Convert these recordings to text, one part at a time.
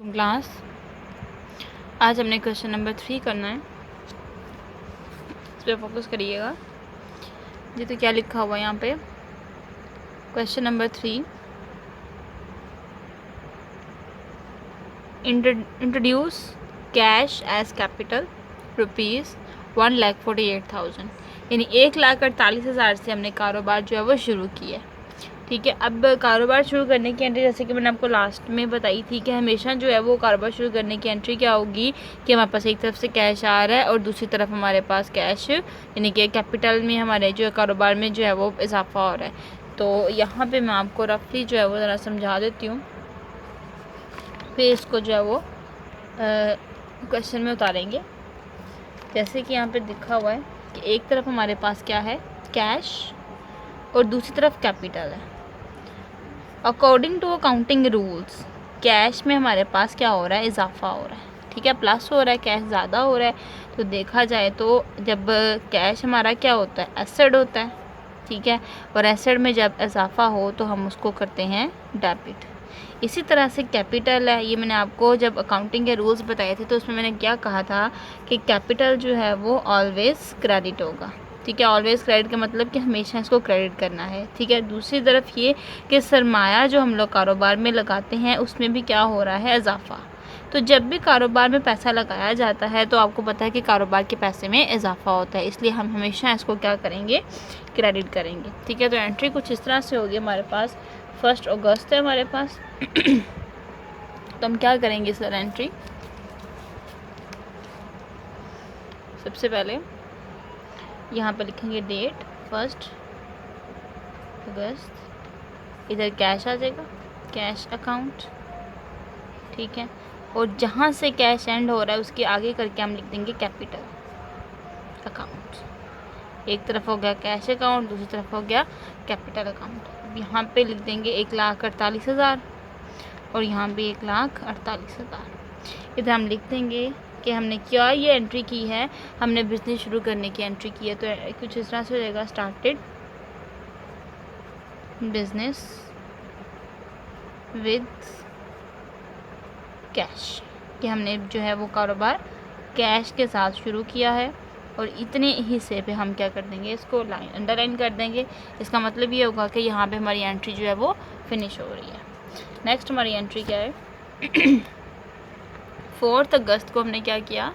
Class आज हमने question number 3 करना है। इस पर फोकस करिएगा जी। तो क्या लिखा हुआ है यहाँ पे, question number 3, introduce cash as capital ₹1,48,000, यानी 1,48,000 से हमने कारोबार जो है वो शुरू किया है। ठीक है, अब कारोबार शुरू करने की एंट्री, जैसे कि मैंने आपको लास्ट में बताई थी कि हमेशा जो है वो कारोबार शुरू करने की एंट्री क्या होगी कि हमारे पास एक तरफ से कैश आ रहा है और दूसरी तरफ हमारे पास कैश यानी कि कैपिटल में हमारे जो कारोबार में जो है वो इजाफा हो रहा है। तो यहाँ पे मैं आपको रफली जो है वो ज़रा समझा देती हूँ, फिर इसको जो है वो क्वेश्चन में उतारेंगे। जैसे कि यहाँ पे लिखा हुआ है कि एक तरफ हमारे पास क्या है, कैश, और दूसरी तरफ कैपिटल है। According to accounting rules cash में हमारे पास क्या हो रहा है, इजाफा हो रहा है। ठीक है, प्लस हो रहा है, कैश ज़्यादा हो रहा है। तो देखा जाए तो जब कैश हमारा क्या होता है, एसेट होता है। ठीक है, और एसेट में जब इजाफा हो तो हम उसको करते हैं डेबिट। इसी तरह से कैपिटल है, ये मैंने आपको जब अकाउंटिंग के रूल्स बताए थे तो उसमें मैंने क्या कहा था कि कैपिटल जो है वो ऑलवेज क्रेडिट होगा। ठीक है, ऑलवेज क्रेडिट का मतलब कि हमेशा इसको क्रेडिट करना है। ठीक है, दूसरी तरफ ये कि सरमाया जो हम लोग कारोबार में लगाते हैं उसमें भी क्या हो रहा है, इजाफा। तो जब भी कारोबार में पैसा लगाया जाता है तो आपको पता है कि कारोबार के पैसे में इजाफा होता है, इसलिए हम हमेशा इसको क्या करेंगे, क्रेडिट करेंगे। ठीक है, तो एंट्री कुछ इस तरह से होगी हमारे पास। 1 अगस्त है हमारे पास तो हम क्या करेंगे सर, एंट्री सबसे पहले यहाँ पर लिखेंगे डेट 1 अगस्त, इधर कैश आ जाएगा, कैश अकाउंट। ठीक है, और जहाँ से कैश एंड हो रहा है उसके आगे करके हम लिख देंगे कैपिटल अकाउंट। एक तरफ हो गया कैश अकाउंट, दूसरी तरफ हो गया कैपिटल अकाउंट। यहाँ पे लिख देंगे 1,48,000 और यहाँ भी 1,48,000। इधर हम लिख देंगे कि हमने क्या ये एंट्री की है, हमने बिजनेस शुरू करने की एंट्री की है। तो कुछ इस तरह से हो जाएगा, स्टार्टेड बिजनेस विद कैश, कि हमने जो है वो कारोबार कैश के साथ शुरू किया है। और इतने हिस्से पे हम क्या कर देंगे, इसको लाइन अंडरलाइन कर देंगे। इसका मतलब ये होगा कि यहाँ पे हमारी एंट्री जो है वो फिनिश हो रही है। नेक्स्ट हमारी एंट्री क्या है 4 अगस्त को हमने क्या किया,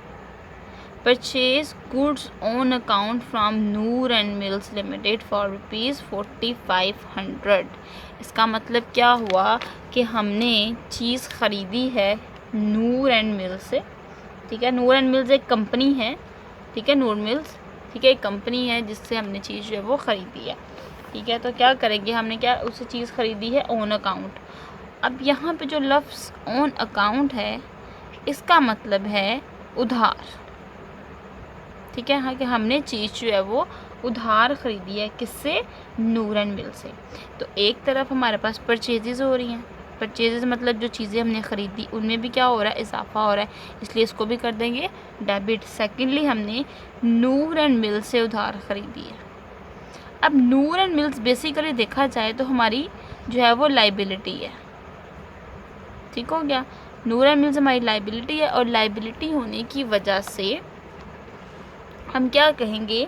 purchase goods on account from Noor and mills limited for ₹4,500। इसका मतलब क्या हुआ कि हमने चीज़ ख़रीदी है नूर एंड मिल्स से। ठीक है, नूर एंड मिल्स एक कंपनी है। ठीक है, नूर मिल्स, ठीक है, एक कंपनी है जिससे हमने चीज़ जो है वो ख़रीदी है। ठीक है, तो क्या करेंगे, हमने क्या उससे चीज़ ख़रीदी है ऑन अकाउंट। अब यहाँ पे जो लफ्ज़ ऑन अकाउंट है इसका मतलब है उधार। ठीक है, हाँ, कि हमने चीज़ जो है वो उधार ख़रीदी है, किससे, नूर एंड मिल से। तो एक तरफ हमारे पास परचेजेज़ हो रही हैं, परचेजेज़ मतलब जो चीज़ें हमने ख़रीदी उनमें भी क्या हो रहा है, इजाफा हो रहा है, इसलिए इसको भी कर देंगे डेबिट। सेकेंडली हमने नूर एंड मिल से उधार ख़रीदी है। अब नूर एंड मिल्स बेसिकली देखा जाए तो हमारी जो है वो लाइबिलिटी है। ठीक हो गया, नूर एंड मिल्स हमारी लाइबिलिटी है और लाइबिलिटी होने की वजह से हम क्या कहेंगे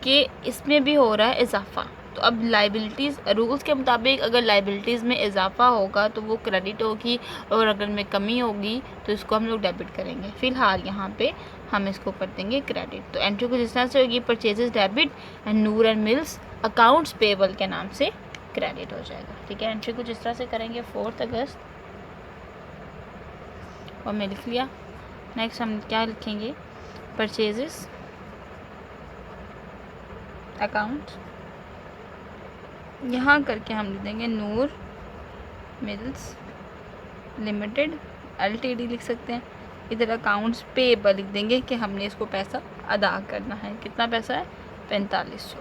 कि इसमें भी हो रहा है इजाफा। तो अब लाइबिलिटीज़ रूल्स के मुताबिक अगर लाइबिलिटीज़ में इजाफा होगा तो वो क्रेडिट होगी, और अगर में कमी होगी तो इसको हम लोग डेबिट करेंगे। फ़िलहाल यहाँ पे हम इसको कर देंगे क्रेडिट। तो एंट्री कुछ इस तरह से होगी, purchases debit and Noor and mills accounts payable के नाम से क्रेडिट हो जाएगा। ठीक है, एंट्री कुछ इस तरह से करेंगे 4 अगस्त, और मैं लिख लिया। नेक्स्ट हम क्या लिखेंगे, परचेजेस अकाउंट, यहाँ करके हम लिख देंगे नूर मिल्स लिमिटेड LTD लिख सकते हैं। इधर अकाउंट्स पेबल लिख देंगे कि हमने इसको पैसा अदा करना है। कितना पैसा है, 4500।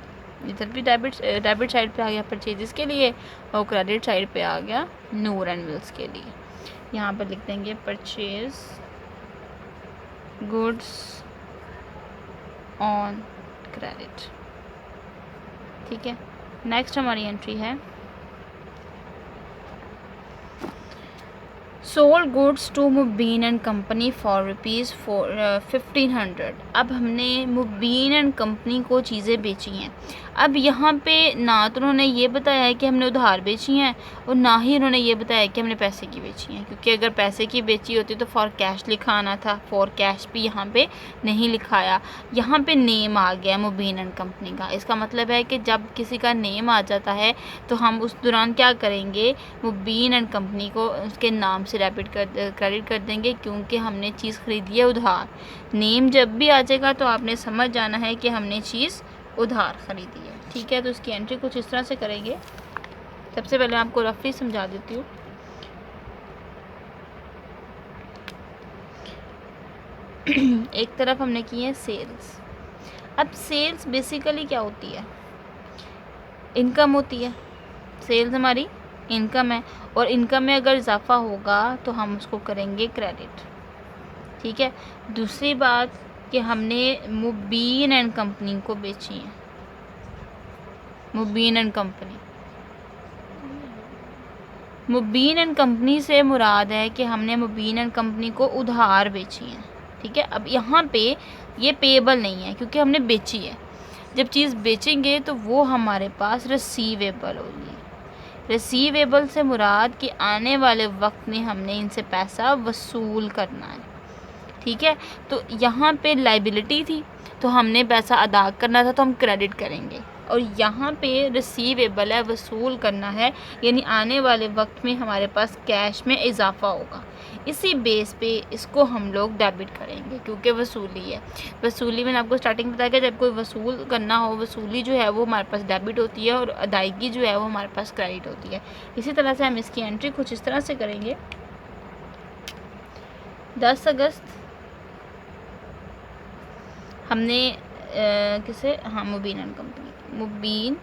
इधर भी डेबिट साइड पे आ गया परचेजेस के लिए, और क्रेडिट साइड पे आ गया नूर एंड मिल्स के लिए। यहाँ पर लिख देंगे परचेज गुड्स ऑन क्रेडिट। ठीक है, नेक्स्ट हमारी एंट्री है sold goods to Mubeen and company for rupees 1500। अब हमने मुबीन एंड कंपनी को चीज़ें बेची हैं। अब यहाँ पे ना तो उन्होंने ये बताया है कि हमने उधार बेची हैं और ना ही उन्होंने ये बताया कि हमने पैसे की बेची हैं, क्योंकि अगर पैसे की बेची होती तो फॉर कैश लिखा आना था। फॉर कैश भी यहाँ पे नहीं लिखाया, यहाँ पे नेम आ गया मुबीन एंड कंपनी का। इसका मतलब है कि जब किसी का नेम आ जाता है तो हम उस दौरान क्या करेंगे, मुबीन एंड कंपनी को उसके नाम से क्रेडिट कर देंगे, क्योंकि हमने चीज़ खरीदी है उधार। नेम जब भी आ जाएगा तो आपने समझ जाना है कि हमने चीज़ उधार ख़रीदी है। ठीक है, तो इसकी एंट्री कुछ इस तरह से करेंगे। सबसे पहले आपको रफली समझा देती हूँ। एक तरफ हमने की है सेल्स। अब सेल्स बेसिकली क्या होती है, इनकम होती है। सेल्स हमारी इनकम है और इनकम में अगर इजाफा होगा तो हम उसको करेंगे क्रेडिट। ठीक है, दूसरी बात कि हमने मुबीन एंड कंपनी को बेची है। Mubeen and company, Mubeen and company से मुराद है कि हमने मुबीन एंड कंपनी को उधार बेची है। ठीक है, अब यहाँ पे ये पेएबल नहीं है क्योंकि हमने बेची है। जब चीज़ बेचेंगे तो वो हमारे पास रिसीवेबल होगी। रिसीवेबल से मुराद कि आने वाले वक्त में हमने इनसे पैसा वसूल करना है। ठीक है, तो यहाँ पे लाइबिलिटी थी तो हमने पैसा अदा करना था तो हम क्रेडिट करेंगे, और यहाँ पे रिसीवेबल है, वसूल करना है, यानी आने वाले वक्त में हमारे पास कैश में इजाफा होगा। इसी बेस पे इसको हम लोग डेबिट करेंगे क्योंकि वसूली है। वसूली मैंने आपको स्टार्टिंग में बताया कि जब कोई वसूल करना हो, वसूली जो है वो हमारे पास डेबिट होती है और अदायगी जो है वो हमारे पास क्रेडिट होती है। इसी तरह से हम इसकी एंट्री कुछ इस तरह से करेंगे। 10 अगस्त हमने किसे, हाँ, Mubeen and company, Mubeen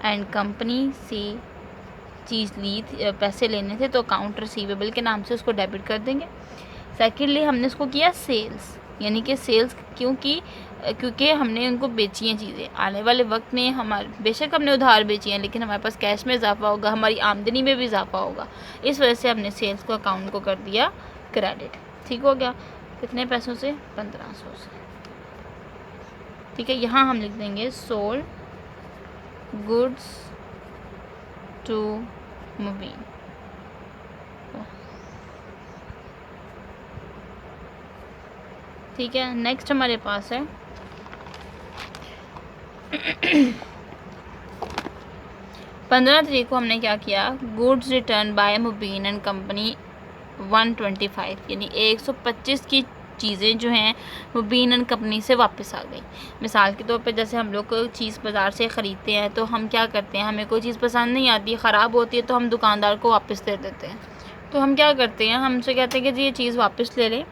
and company से चीज़ ली थी, पैसे लेने थे, तो अकाउंट रिसीवेबल के नाम से उसको डेबिट कर देंगे। सेकेंडली हमने इसको किया सेल्स, यानी कि सेल्स क्योंकि हमने उनको बेची हैं चीज़ें। आने वाले वक्त में हमारे बेशक हमने उधार बेची हैं लेकिन हमारे पास कैश में इजाफा होगा, हमारी आमदनी में भी इजाफा होगा। इस वजह से हमने सेल्स को अकाउंट को कर दिया क्रेडिट। ठीक हो गया, कितने पैसों से, 1500 से। ठीक है, यहाँ हम लिख देंगे सोल्ड गुड्स टू मुबीन। ठीक है, नेक्स्ट हमारे पास है 15 तारीख को हमने क्या किया, goods return by Mubeen and company 125, यानी 125 की चीज़ें जो हैं मुबीन एंड कंपनी से वापस आ गई। मिसाल के तौर पे जैसे हम लोग कोई चीज़ बाज़ार से ख़रीदते हैं तो हम क्या करते हैं, हमें कोई चीज़ पसंद नहीं आती, ख़राब होती है, तो हम दुकानदार को वापस दे देते हैं। तो हम क्या करते हैं, हमसे कहते हैं कि जी ये चीज़ वापस ले लें,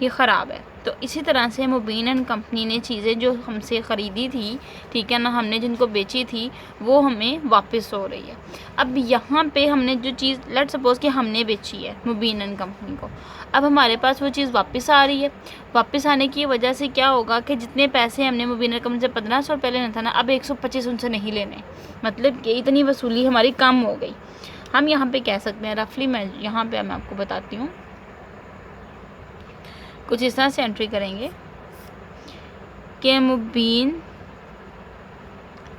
ये ख़राब है। तो इसी तरह से मुबीन एंड कंपनी ने चीज़ें जो हमसे ख़रीदी थी, ठीक है ना, हमने जिनको बेची थी, वो हमें वापस हो रही है। अब यहाँ पे हमने जो चीज़, लेट सपोज़ कि हमने बेची है मुबीन एंड कंपनी को, अब हमारे पास वो चीज़ वापस आ रही है। वापस आने की वजह से क्या होगा कि जितने पैसे हमने मुबीन एंड कंपनी से 1500 रुपये लेना था ना, अब 125 उनसे नहीं लेने, मतलब कि इतनी वसूली हमारी कम हो गई। हम यहाँ पे कह सकते हैं रफली, मैं यहाँ पे मैं आपको बताती हूँ, कुछ इस तरह से एंट्री करेंगे कि मुबीन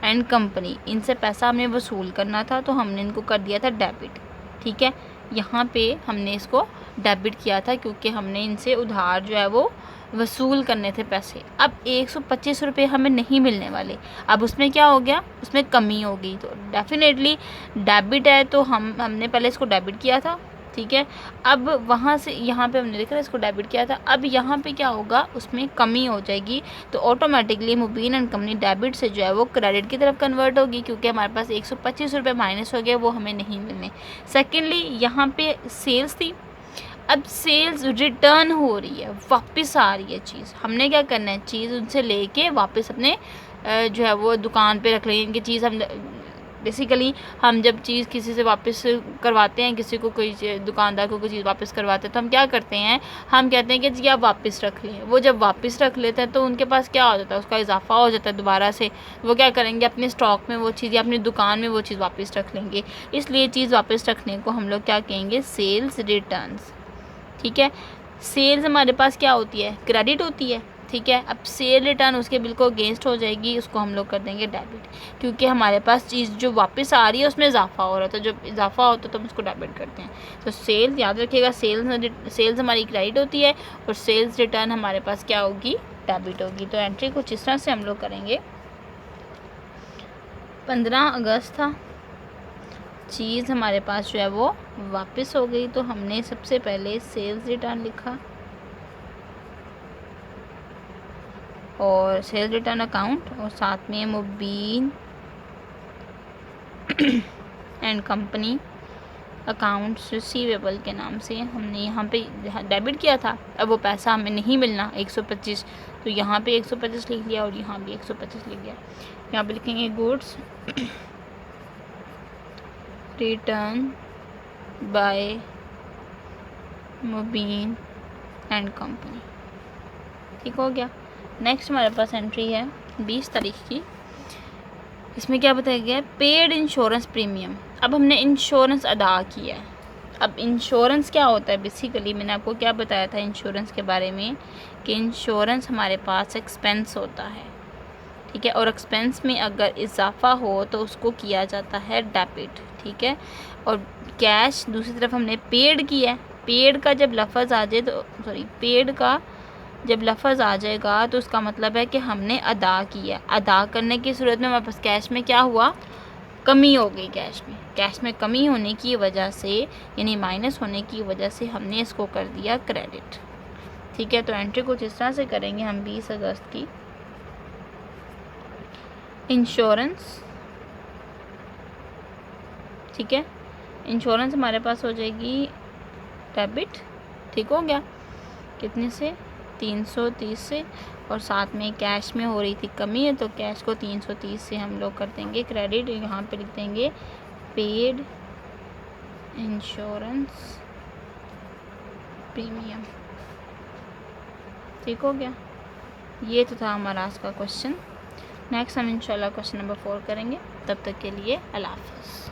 एंड कंपनी, इनसे पैसा हमें वसूल करना था तो हमने इनको कर दिया था डेबिट। ठीक है, यहाँ पे हमने इसको डेबिट किया था क्योंकि हमने इनसे उधार जो है वो वसूल करने थे पैसे। अब 125 रुपये हमें नहीं मिलने वाले, अब उसमें क्या हो गया, उसमें कमी होगी। तो डेफिनेटली डेबिट है तो हमने पहले इसको डेबिट किया था। ठीक है, अब वहाँ से यहाँ पे हमने देखा इसको डेबिट किया था, अब यहाँ पे क्या होगा, उसमें कमी हो जाएगी, तो automatically Mubeen and company debit से जो है वो क्रेडिट की तरफ कन्वर्ट होगी, क्योंकि हमारे पास 125 रुपये माइनस हो गया, वो हमें नहीं मिलने। सेकेंडली यहाँ पे सेल्स थी, अब सेल्स रिटर्न हो रही है, वापस आ रही है चीज़। हमने क्या करना है, चीज़ उनसे लेके वापस अपने जो है वो दुकान पे रख लेंगे। इनकी चीज़ हम बेसिकली हम जब चीज़ किसी से वापस करवाते हैं, किसी को कोई दुकानदार को कोई चीज़ वापस करवाते हैं तो हम क्या करते हैं, हम कहते हैं कि जी आप वापस रख लें। वो जब वापस रख लेते हैं तो उनके पास क्या हो जाता है, उसका इजाफा हो जाता है दोबारा से। वो क्या करेंगे, अपने स्टॉक में वो चीज़ या अपनी दुकान में वो चीज़ वापस रख लेंगे। इसलिए चीज़ वापस रखने को हम लोग क्या कहेंगे, सेल्स रिटर्न्स। ठीक है, सेल्स हमारे पास क्या होती है, क्रेडिट होती है। ठीक है, अब सेल रिटर्न उसके बिल्कुल अगेंस्ट हो जाएगी, उसको हम लोग कर देंगे डेबिट, क्योंकि हमारे पास चीज़ जो वापस आ रही है उसमें इजाफा हो रहा है, तो जब इजाफा होता है तो हम उसको डेबिट करते हैं। तो सेल्स याद रखिएगा, सेल्स हमारी क्रेडिट होती है और सेल्स रिटर्न हमारे पास क्या होगी, डेबिट होगी। तो एंट्री कुछ इस तरह से हम लोग करेंगे। 15 अगस्त था, चीज़ हमारे पास जो है वो वापस हो गई, तो हमने सबसे पहले सेल्स रिटर्न लिखा और सेल्स रिटर्न अकाउंट, और साथ में मुबीन एंड कंपनी अकाउंट्स रिसीवेबल के नाम से हमने यहाँ पे डेबिट किया था। अब वो पैसा हमें नहीं मिलना 125, तो यहाँ पे 125 लिख लिया और यहाँ भी 125 लिख दिया। यहाँ पे लिखेंगे goods return by Mubeen and company. ठीक हो गया। नेक्स्ट हमारे पास एंट्री है 20 तारीख की। इसमें क्या बताया गया है, पेड इंश्योरेंस प्रीमियम। अब हमने इंश्योरेंस अदा किया है। अब इंश्योरेंस क्या होता है, बेसिकली मैंने आपको क्या बताया था इंश्योरेंस के बारे में, कि इंश्योरेंस हमारे पास एक्सपेंस होता है। ठीक है, और एक्सपेंस में अगर इजाफा हो तो उसको किया जाता है डेबिट। ठीक है, और कैश दूसरी तरफ हमने पेड किया है। पेड का जब लफ्ज़ आ जाए तो पेड का जब लफ्ज़ आ जाएगा तो उसका मतलब है कि हमने अदा किया। अदा करने की सूरत में हमारे पास कैश में क्या हुआ, कमी हो गई। कैश में कमी होने की वजह से, यानी माइनस होने की वजह से हमने इसको कर दिया क्रेडिट। ठीक है, तो एंट्री कुछ इस तरह से करेंगे हम 20 अगस्त की। इंश्योरेंस, ठीक है, इंश्योरेंस हमारे पास हो जाएगी डेबिट। ठीक हो गया, कितने से, 330 से, और साथ में कैश में हो रही थी कमी है तो कैश को 330 से हम लोग कर देंगे क्रेडिट। यहाँ पे लिख देंगे पेड इंश्योरेंस प्रीमियम। ठीक हो गया, ये तो था हमारा आज का क्वेश्चन। नेक्स्ट हम इंशाल्लाह क्वेश्चन नंबर 4 करेंगे। तब तक के लिए अल्लाह हाफ़िज़।